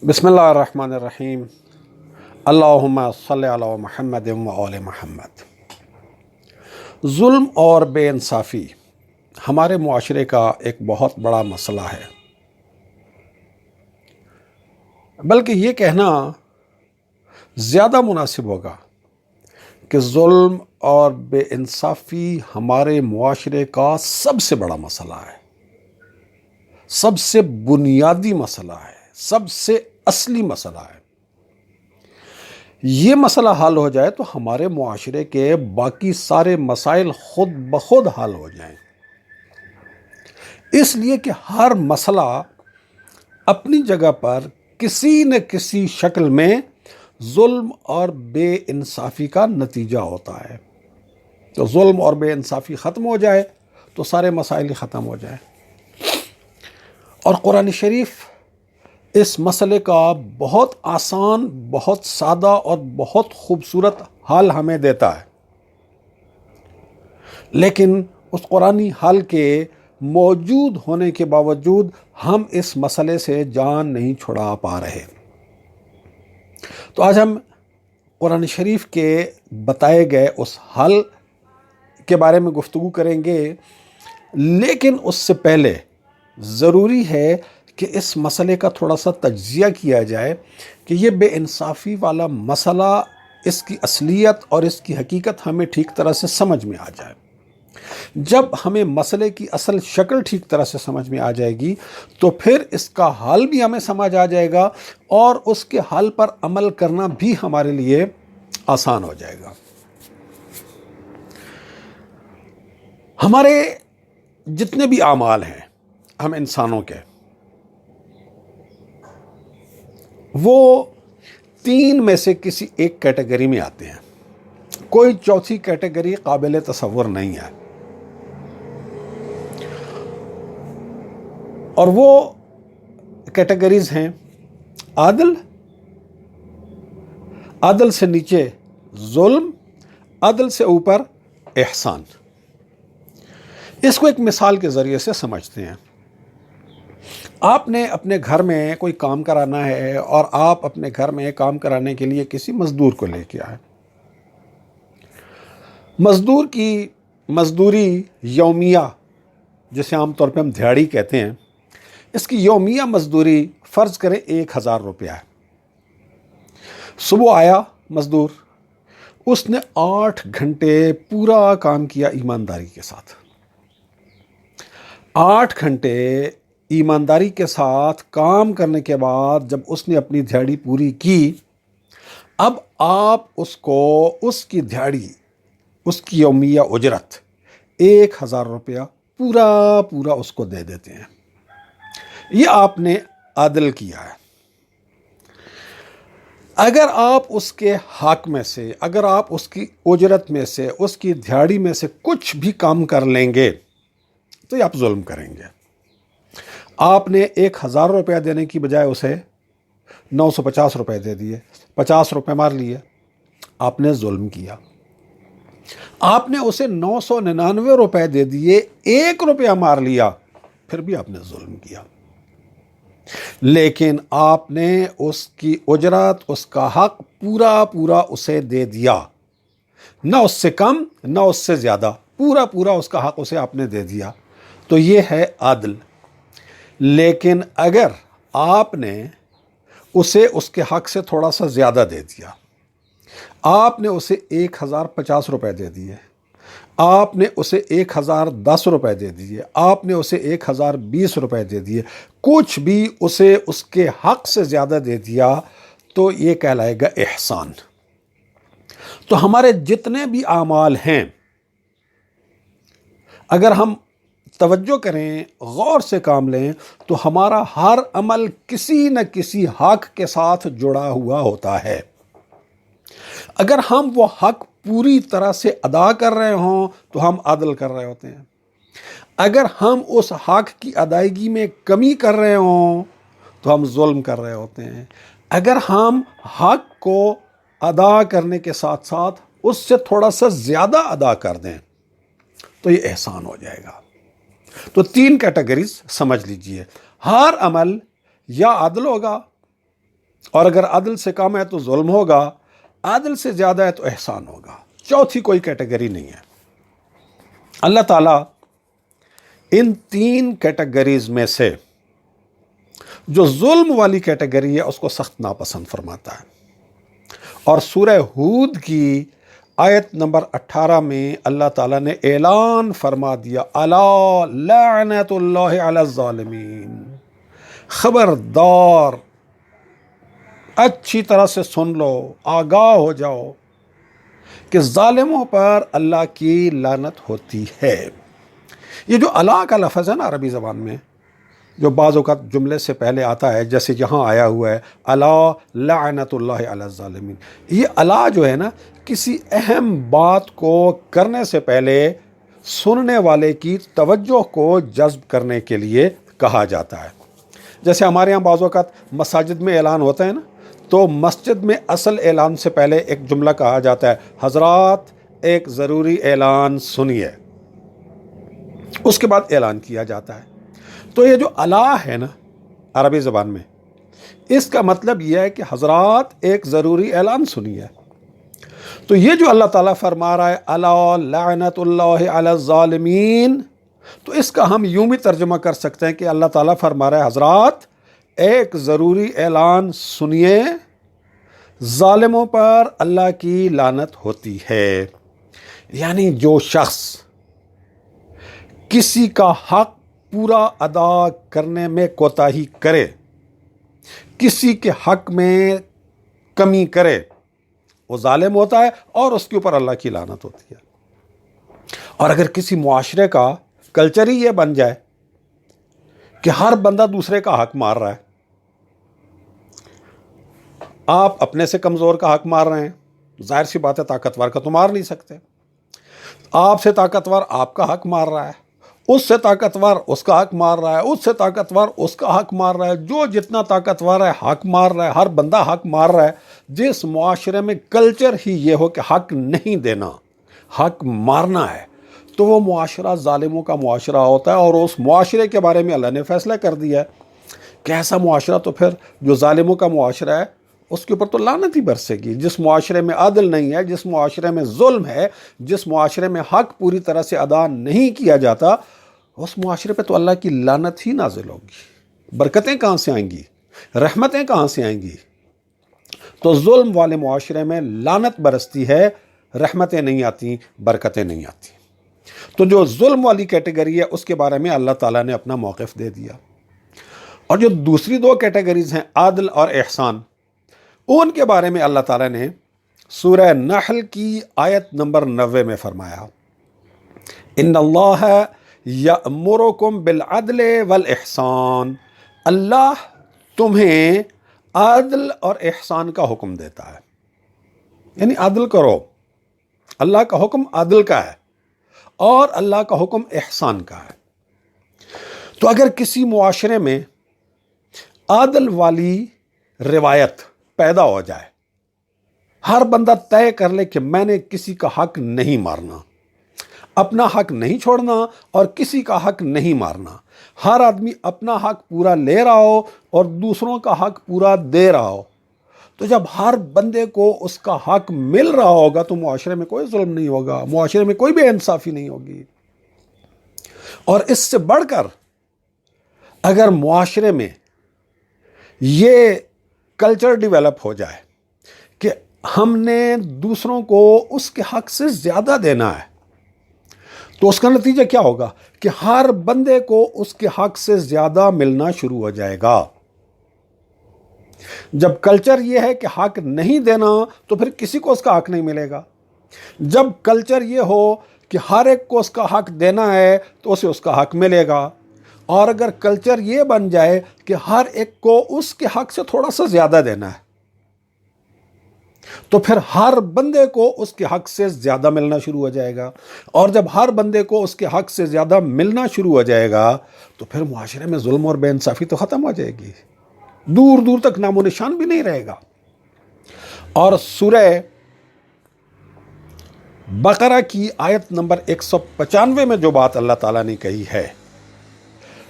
بسم اللہ الرحمن الرحیم اللہم صلی علی محمد و آل محمد۔ ظلم اور بے انصافی ہمارے معاشرے کا ایک بہت بڑا مسئلہ ہے، بلکہ یہ کہنا زیادہ مناسب ہوگا کہ ظلم اور بے انصافی ہمارے معاشرے کا سب سے بڑا مسئلہ ہے، سب سے بنیادی مسئلہ ہے، سب سے اصلی مسئلہ ہے۔ یہ مسئلہ حل ہو جائے تو ہمارے معاشرے کے باقی سارے مسائل خود بخود حل ہو جائیں، اس لیے کہ ہر مسئلہ اپنی جگہ پر کسی نہ کسی شکل میں ظلم اور بے انصافی کا نتیجہ ہوتا ہے۔ تو ظلم اور بے انصافی ختم ہو جائے تو سارے مسائل ہی ختم ہو جائیں۔ اور قرآن شریف اس مسئلے کا بہت آسان، بہت سادہ اور بہت خوبصورت حل ہمیں دیتا ہے، لیکن اس قرآنی حل کے موجود ہونے کے باوجود ہم اس مسئلے سے جان نہیں چھڑا پا رہے۔ تو آج ہم قرآن شریف کے بتائے گئے اس حل کے بارے میں گفتگو کریں گے، لیکن اس سے پہلے ضروری ہے کہ اس مسئلے کا تھوڑا سا تجزیہ کیا جائے کہ یہ بے انصافی والا مسئلہ، اس کی اصلیت اور اس کی حقیقت ہمیں ٹھیک طرح سے سمجھ میں آ جائے۔ جب ہمیں مسئلے کی اصل شکل ٹھیک طرح سے سمجھ میں آ جائے گی تو پھر اس کا حل بھی ہمیں سمجھ آ جائے گا اور اس کے حل پر عمل کرنا بھی ہمارے لیے آسان ہو جائے گا۔ ہمارے جتنے بھی اعمال ہیں ہم انسانوں کے، وہ تین میں سے کسی ایک کیٹیگری میں آتے ہیں، کوئی چوتھی کیٹیگری قابل تصور نہیں ہے۔ اور وہ کیٹیگریز ہیں عادل، عادل سے نیچے ظلم، عادل سے اوپر احسان۔ اس کو ایک مثال کے ذریعے سے سمجھتے ہیں۔ آپ نے اپنے گھر میں کوئی کام کرانا ہے اور آپ اپنے گھر میں کام کرانے کے لیے کسی مزدور کو لے کے آئے۔ مزدور کی مزدوری یومیہ، جسے عام طور پہ ہم دھیاڑی کہتے ہیں، اس کی یومیہ مزدوری فرض کریں 1000 روپیہ ہے۔ صبح آیا مزدور، اس نے 8 گھنٹے پورا کام کیا ایمانداری کے ساتھ۔ 8 گھنٹے ایمانداری کے ساتھ کام کرنے کے بعد جب اس نے اپنی دھیاڑی پوری کی، اب آپ اس کو اس کی دھیاڑی، اس کی یومیہ اجرت 1000 روپیہ پورا اس کو دے دیتے ہیں۔ یہ آپ نے عدل کیا ہے۔ اگر آپ اس کے حق میں سے، اگر آپ اس کی اجرت میں سے، اس کی دھیاڑی میں سے کچھ بھی کام کر لیں گے تو یہ آپ ظلم کریں گے۔ آپ نے 1000 روپیہ دینے کی بجائے اسے 950 روپے دے دیے، 50 روپے مار لیے، آپ نے ظلم کیا۔ آپ نے اسے 999 روپے دے دیے، 1 روپیہ مار لیا، پھر بھی آپ نے ظلم کیا۔ لیکن آپ نے اس کی اجرت، اس کا حق پورا اسے دے دیا، نہ اس سے کم نہ اس سے زیادہ، پورا اس کا حق اسے آپ نے دے دیا، تو یہ ہے عدل۔ لیکن اگر آپ نے اسے اس کے حق سے تھوڑا سا زیادہ دے دیا، آپ نے اسے 1050 روپے دے دیے، آپ نے اسے 1010 روپے دے دیے، آپ نے اسے 1020 روپے دے دیے، کچھ بھی اسے اس کے حق سے زیادہ دے دیا، تو یہ کہلائے گا احسان۔ تو ہمارے جتنے بھی اعمال ہیں، اگر ہم توجہ کریں، غور سے کام لیں، تو ہمارا ہر عمل کسی نہ کسی حق کے ساتھ جڑا ہوا ہوتا ہے۔ اگر ہم وہ حق پوری طرح سے ادا کر رہے ہوں تو ہم عدل کر رہے ہوتے ہیں۔ اگر ہم اس حق کی ادائیگی میں کمی کر رہے ہوں تو ہم ظلم کر رہے ہوتے ہیں۔ اگر ہم حق کو ادا کرنے کے ساتھ ساتھ اس سے تھوڑا سا زیادہ ادا کر دیں تو یہ احسان ہو جائے گا۔ تو 3 کیٹیگریز سمجھ لیجئے، ہر عمل یا عدل ہوگا اور اگر عدل سے کم ہے تو ظلم ہوگا، عدل سے زیادہ ہے تو احسان ہوگا۔ چوتھی کوئی کیٹیگری نہیں ہے۔ اللہ تعالیٰ ان تین کیٹیگریز میں سے جو ظلم والی کیٹیگری ہے اس کو سخت ناپسند فرماتا ہے۔ اور سورہ ہود کی آیت نمبر 18 میں اللہ تعالیٰ نے اعلان فرما دیا، الا لعنت اللہ علی الظالمین، خبردار، اچھی طرح سے سن لو، آگاہ ہو جاؤ کہ ظالموں پر اللہ کی لعنت ہوتی ہے۔ یہ جو الا کا لفظ ہے نا عربی زبان میں، جو بعض اوقات جملے سے پہلے آتا ہے، جیسے یہاں آیا ہوا ہے الا لعنت اللہ علی الظالمین، یہ الا جو ہے نا کسی اہم بات کو کرنے سے پہلے سننے والے کی توجہ کو جذب کرنے کے لیے کہا جاتا ہے۔ جیسے ہمارے یہاں بعض اوقات مساجد میں اعلان ہوتا ہے نا، تو مسجد میں اصل اعلان سے پہلے ایک جملہ کہا جاتا ہے، حضرات ایک ضروری اعلان سنیے، اس کے بعد اعلان کیا جاتا ہے۔ تو یہ جو الا ہے نا عربی زبان میں، اس کا مطلب یہ ہے کہ حضرات ایک ضروری اعلان سنیے۔ تو یہ جو اللہ تعالیٰ فرما رہا ہے الا لعنت اللہ علی الظالمین، تو اس کا ہم یوں بھی ترجمہ کر سکتے ہیں کہ اللہ تعالیٰ فرما رہا ہے حضرات ایک ضروری اعلان سنیے، ظالموں پر اللہ کی لعنت ہوتی ہے۔ یعنی جو شخص کسی کا حق پورا ادا کرنے میں کوتاہی کرے، کسی کے حق میں کمی کرے، وہ ظالم ہوتا ہے اور اس کے اوپر اللہ کی لعنت ہوتی ہے۔ اور اگر کسی معاشرے کا کلچر ہی یہ بن جائے کہ ہر بندہ دوسرے کا حق مار رہا ہے، آپ اپنے سے کمزور کا حق مار رہے ہیں، ظاہر سی بات ہے طاقتور کا تو مار نہیں سکتے، آپ سے طاقتور آپ کا حق مار رہا ہے، اس سے طاقتور اس کا حق مار رہا ہے، اس سے طاقتور اس کا حق مار رہا ہے، جو جتنا طاقتور ہے حق مار رہا ہے، ہر بندہ حق مار رہا ہے۔ جس معاشرے میں کلچر ہی یہ ہو کہ حق نہیں دینا، حق مارنا ہے، تو وہ معاشرہ ظالموں کا معاشرہ ہوتا ہے، اور اس معاشرے کے بارے میں اللہ نے فیصلہ کر دیا ہے کہ ایسا معاشرہ تو پھر جو ظالموں کا معاشرہ ہے اس کے اوپر تو لعنت ہی برسے گی۔ جس معاشرے میں عدل نہیں ہے، جس معاشرے میں ظلم ہے، جس معاشرے میں حق پوری طرح سے ادا نہیں کیا جاتا، اس معاشرے پہ تو اللہ کی لعنت ہی نازل ہوگی۔ برکتیں کہاں سے آئیں گی؟ رحمتیں کہاں سے آئیں گی؟ تو ظلم والے معاشرے میں لعنت برستی ہے، رحمتیں نہیں آتی، برکتیں نہیں آتی۔ تو جو ظلم والی کیٹیگری ہے اس کے بارے میں اللہ تعالیٰ نے اپنا موقف دے دیا۔ اور جو دوسری دو کیٹیگریز ہیں عادل اور احسان، ان کے بارے میں اللہ تعالیٰ نے سورہ نحل کی آیت نمبر 90 میں فرمایا، ان اللہ یأمرکم بالعدل والاحسان، اللہ تمہیں عدل اور احسان کا حکم دیتا ہے۔ یعنی عدل کرو، اللہ کا حکم عدل کا ہے اور اللہ کا حکم احسان کا ہے۔ تو اگر کسی معاشرے میں عدل والی روایت پیدا ہو جائے، ہر بندہ طے کر لے کہ میں نے کسی کا حق نہیں مارنا، اپنا حق نہیں چھوڑنا اور کسی کا حق نہیں مارنا، ہر آدمی اپنا حق پورا لے رہا ہو اور دوسروں کا حق پورا دے رہا ہو، تو جب ہر بندے کو اس کا حق مل رہا ہوگا تو معاشرے میں کوئی ظلم نہیں ہوگا، معاشرے میں کوئی بے انصافی نہیں ہوگی۔ اور اس سے بڑھ کر اگر معاشرے میں یہ کلچر ڈیولپ ہو جائے کہ ہم نے دوسروں کو اس کے حق سے زیادہ دینا ہے، تو اس کا نتیجہ کیا ہوگا کہ ہر بندے کو اس کے حق سے زیادہ ملنا شروع ہو جائے گا۔ جب کلچر یہ ہے کہ حق نہیں دینا تو پھر کسی کو اس کا حق نہیں ملے گا۔ جب کلچر یہ ہو کہ ہر ایک کو اس کا حق دینا ہے تو اسے اس کا حق ملے گا، اور اگر کلچر یہ بن جائے کہ ہر ایک کو اس کے حق سے تھوڑا سا زیادہ دینا ہے، تو پھر ہر بندے کو اس کے حق سے زیادہ ملنا شروع ہو جائے گا، اور جب ہر بندے کو اس کے حق سے زیادہ ملنا شروع ہو جائے گا تو پھر معاشرے میں ظلم اور بے انصافی تو ختم ہو جائے گی، دور دور تک نام و نشان بھی نہیں رہے گا۔ اور سورہ بقرہ کی آیت نمبر 195 میں جو بات اللہ تعالیٰ نے کہی ہے،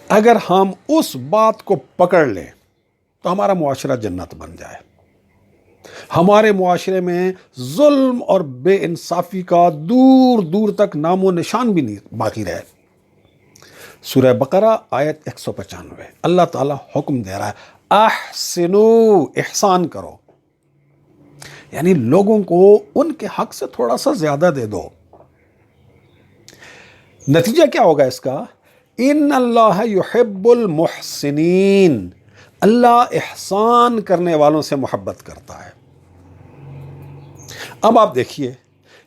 اگر ہم اس بات کو پکڑ لیں تو ہمارا معاشرہ جنت بن جائے، ہمارے معاشرے میں ظلم اور بے انصافی کا دور دور تک نام و نشان بھی نہیں باقی رہے۔ سورہ بقرہ آیت 195 اللہ تعالیٰ حکم دے رہا ہے احسنو، احسان کرو، یعنی لوگوں کو ان کے حق سے تھوڑا سا زیادہ دے دو۔ نتیجہ کیا ہوگا اس کا؟ ان اللہ یحب المحسنین، اللہ احسان کرنے والوں سے محبت کرتا ہے۔ اب آپ دیکھیے،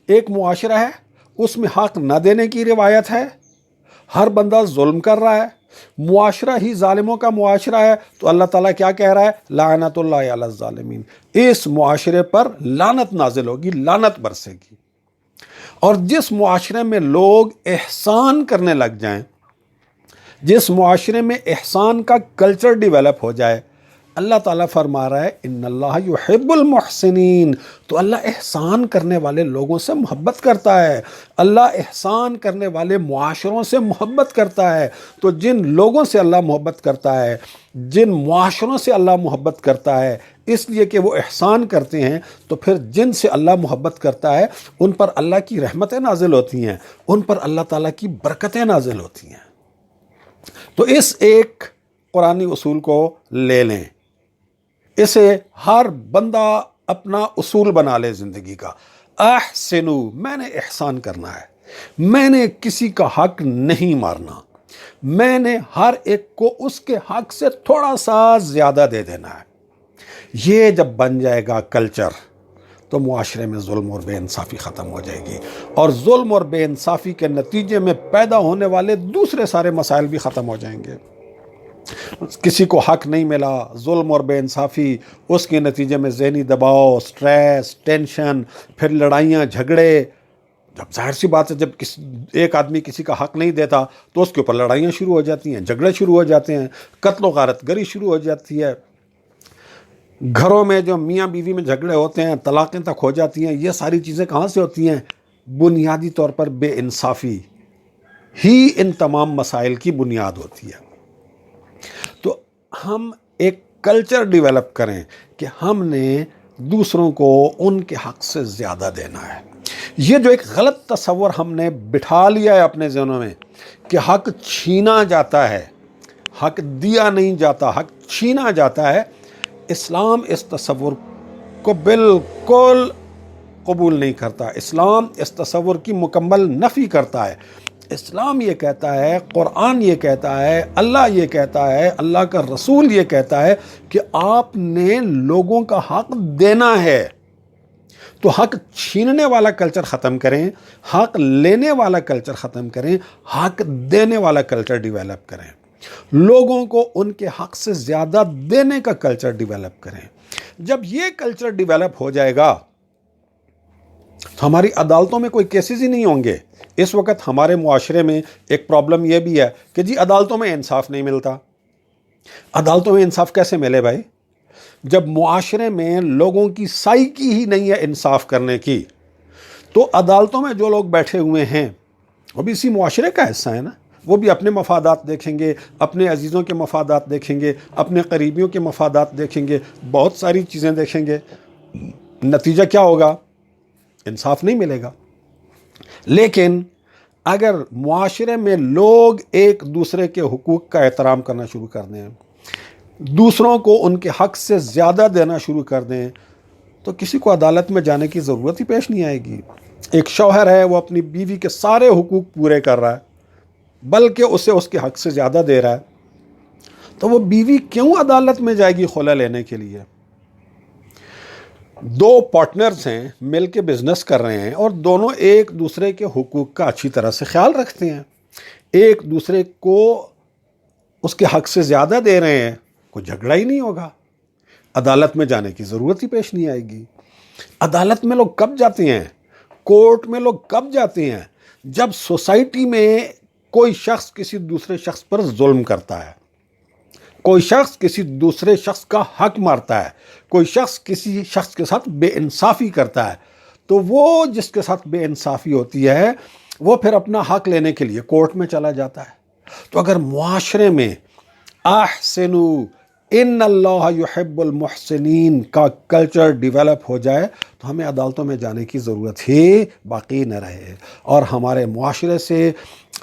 ایک معاشرہ ہے، اس میں حق نہ دینے کی روایت ہے، ہر بندہ ظلم کر رہا ہے، معاشرہ ہی ظالموں کا معاشرہ ہے، تو اللہ تعالیٰ کیا کہہ رہا ہے؟ لعنت اللہ علی الظالمین، اس معاشرے پر لعنت نازل ہوگی، لعنت برسے گی۔ اور جس معاشرے میں لوگ احسان کرنے لگ جائیں، جس معاشرے میں احسان کا کلچر ڈیولپ ہو جائے، اللہ تعالیٰ فرما رہا ہے ان اللہ یحب المحسنین، تو اللہ احسان کرنے والے لوگوں سے محبت کرتا ہے، اللہ احسان کرنے والے معاشروں سے محبت کرتا ہے۔ تو جن لوگوں سے اللہ محبت کرتا ہے، جن معاشروں سے اللہ محبت کرتا ہے، اس لیے کہ وہ احسان کرتے ہیں، تو پھر جن سے اللہ محبت کرتا ہے ان پر اللہ کی رحمتیں نازل ہوتی ہیں، ان پر اللہ تعالیٰ کی برکتیں نازل ہوتی ہیں۔ تو اس ایک قرآنی اصول کو لے لیں، اسے ہر بندہ اپنا اصول بنا لے زندگی کا۔ احسنو، میں نے احسان کرنا ہے، میں نے کسی کا حق نہیں مارنا، میں نے ہر ایک کو اس کے حق سے تھوڑا سا زیادہ دے دینا ہے۔ یہ جب بن جائے گا کلچر، تو معاشرے میں ظلم اور بے انصافی ختم ہو جائے گی، اور ظلم اور بے انصافی کے نتیجے میں پیدا ہونے والے دوسرے سارے مسائل بھی ختم ہو جائیں گے۔ کسی کو حق نہیں ملا، ظلم اور بے انصافی، اس کے نتیجے میں ذہنی دباؤ، سٹریس، ٹینشن، پھر لڑائیاں، جھگڑے۔ جب ظاہر سی بات ہے، جب ایک آدمی کسی کا حق نہیں دیتا تو اس کے اوپر لڑائیاں شروع ہو جاتی ہیں، جھگڑے شروع ہو جاتے ہیں، قتل و غارت گری شروع ہو جاتی ہے۔ گھروں میں جو میاں بیوی میں جھگڑے ہوتے ہیں، طلاقیں تک ہو جاتی ہیں۔ یہ ساری چیزیں کہاں سے ہوتی ہیں؟ بنیادی طور پر بے انصافی ہی ان تمام مسائل کی بنیاد ہوتی ہے۔ تو ہم ایک کلچر ڈیولپ کریں کہ ہم نے دوسروں کو ان کے حق سے زیادہ دینا ہے۔ یہ جو ایک غلط تصور ہم نے بٹھا لیا ہے اپنے ذہنوں میں کہ حق چھینا جاتا ہے، حق دیا نہیں جاتا، حق چھینا جاتا ہے، اسلام اس تصور کو بالکل قبول نہیں کرتا۔ اسلام اس تصور کی مکمل نفی کرتا ہے۔ اسلام یہ کہتا ہے، قرآن یہ کہتا ہے، اللہ یہ کہتا ہے، اللہ کا رسول یہ کہتا ہے کہ آپ نے لوگوں کا حق دینا ہے۔ تو حق چھیننے والا کلچر ختم کریں، حق لینے والا کلچر ختم کریں، حق دینے والا کلچر ڈیولپ کریں، لوگوں کو ان کے حق سے زیادہ دینے کا کلچر ڈیولپ کریں۔ جب یہ کلچر ڈیولپ ہو جائے گا تو ہماری عدالتوں میں کوئی کیسز ہی نہیں ہوں گے۔ اس وقت ہمارے معاشرے میں ایک پرابلم یہ بھی ہے کہ جی عدالتوں میں انصاف نہیں ملتا۔ عدالتوں میں انصاف کیسے ملے بھائی؟ جب معاشرے میں لوگوں کی سائیکی ہی نہیں ہے انصاف کرنے کی، تو عدالتوں میں جو لوگ بیٹھے ہوئے ہیں وہ بھی اسی معاشرے کا حصہ ہے نا، وہ بھی اپنے مفادات دیکھیں گے، اپنے عزیزوں کے مفادات دیکھیں گے، اپنے قریبیوں کے مفادات دیکھیں گے، بہت ساری چیزیں دیکھیں گے۔ نتیجہ کیا ہوگا؟ انصاف نہیں ملے گا۔ لیکن اگر معاشرے میں لوگ ایک دوسرے کے حقوق کا احترام کرنا شروع کر دیں، دوسروں کو ان کے حق سے زیادہ دینا شروع کر دیں، تو کسی کو عدالت میں جانے کی ضرورت ہی پیش نہیں آئے گی۔ ایک شوہر ہے، وہ اپنی بیوی کے سارے حقوق پورے کر رہا ہے، بلکہ اسے اس کے حق سے زیادہ دے رہا ہے، تو وہ بیوی کیوں عدالت میں جائے گی خلا لینے کے لیے؟ دو پارٹنرز ہیں، مل کے بزنس کر رہے ہیں، اور دونوں ایک دوسرے کے حقوق کا اچھی طرح سے خیال رکھتے ہیں، ایک دوسرے کو اس کے حق سے زیادہ دے رہے ہیں، کوئی جھگڑا ہی نہیں ہوگا، عدالت میں جانے کی ضرورت ہی پیش نہیں آئے گی۔ عدالت میں لوگ کب جاتے ہیں؟ کورٹ میں لوگ کب جاتے ہیں؟ جب سوسائٹی میں کوئی شخص کسی دوسرے شخص پر ظلم کرتا ہے، کوئی شخص کسی دوسرے شخص کا حق مارتا ہے، کوئی شخص کسی شخص کے ساتھ بے انصافی کرتا ہے، تو وہ جس کے ساتھ بے انصافی ہوتی ہے وہ پھر اپنا حق لینے کے لیے کورٹ میں چلا جاتا ہے۔ تو اگر معاشرے میں احسنو، ان اللہ یحب المحسنین کا کلچر ڈیولپ ہو جائے تو ہمیں عدالتوں میں جانے کی ضرورت ہی باقی نہ رہے، اور ہمارے معاشرے سے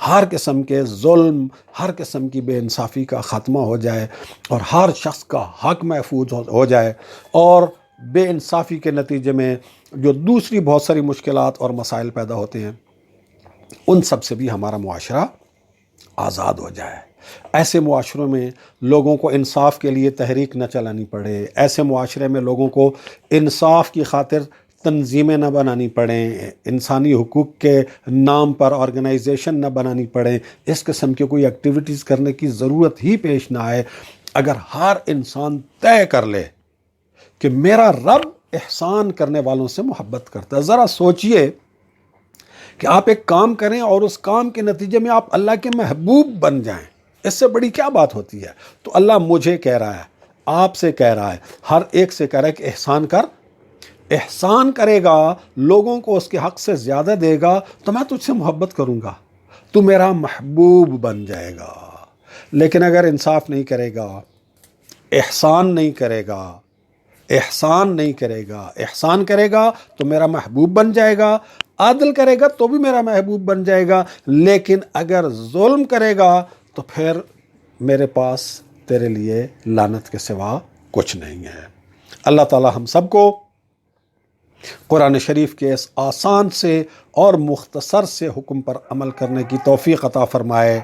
ہر قسم کے ظلم، ہر قسم کی بے انصافی کا خاتمہ ہو جائے، اور ہر شخص کا حق محفوظ ہو جائے، اور بے انصافی کے نتیجے میں جو دوسری بہت ساری مشکلات اور مسائل پیدا ہوتے ہیں ان سب سے بھی ہمارا معاشرہ آزاد ہو جائے۔ ایسے معاشروں میں لوگوں کو انصاف کے لیے تحریک نہ چلانی پڑے، ایسے معاشرے میں لوگوں کو انصاف کی خاطر تنظیمیں نہ بنانی پڑیں، انسانی حقوق کے نام پر آرگنائزیشن نہ بنانی پڑیں، اس قسم کی کوئی ایکٹیویٹیز کرنے کی ضرورت ہی پیش نہ آئے۔ اگر ہر انسان طے کر لے کہ میرا رب احسان کرنے والوں سے محبت کرتا ہے، ذرا سوچئے کہ آپ ایک کام کریں اور اس کام کے نتیجے میں آپ اللہ کے محبوب بن جائیں، اس سے بڑی کیا بات ہوتی ہے؟ تو اللہ مجھے کہہ رہا ہے، آپ سے کہہ رہا ہے، ہر ایک سے کہہ رہا ہے کہ احسان کر، احسان کرے گا، لوگوں کو اس کے حق سے زیادہ دے گا تو میں تجھ سے محبت کروں گا، تو میرا محبوب بن جائے گا۔ لیکن اگر انصاف نہیں کرے گا، احسان نہیں کرے گا، احسان نہیں کرے گا، احسان کرے گا تو میرا محبوب بن جائے گا، عدل کرے گا تو بھی میرا محبوب بن جائے گا، لیکن اگر ظلم کرے گا تو پھر میرے پاس تیرے لیے لعنت کے سوا کچھ نہیں ہے۔ اللہ تعالی ہم سب کو قرآن شریف کے اس آسان سے اور مختصر سے حکم پر عمل کرنے کی توفیق عطا فرمائے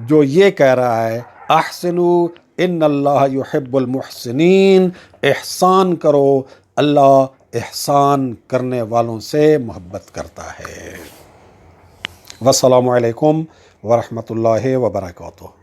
جو یہ کہہ رہا ہے احسنوا ان اللہ یحب المحسنین، احسان کرو، اللہ احسان کرنے والوں سے محبت کرتا ہے۔ والسلام علیکم ورحمۃ اللہ وبرکاتہ۔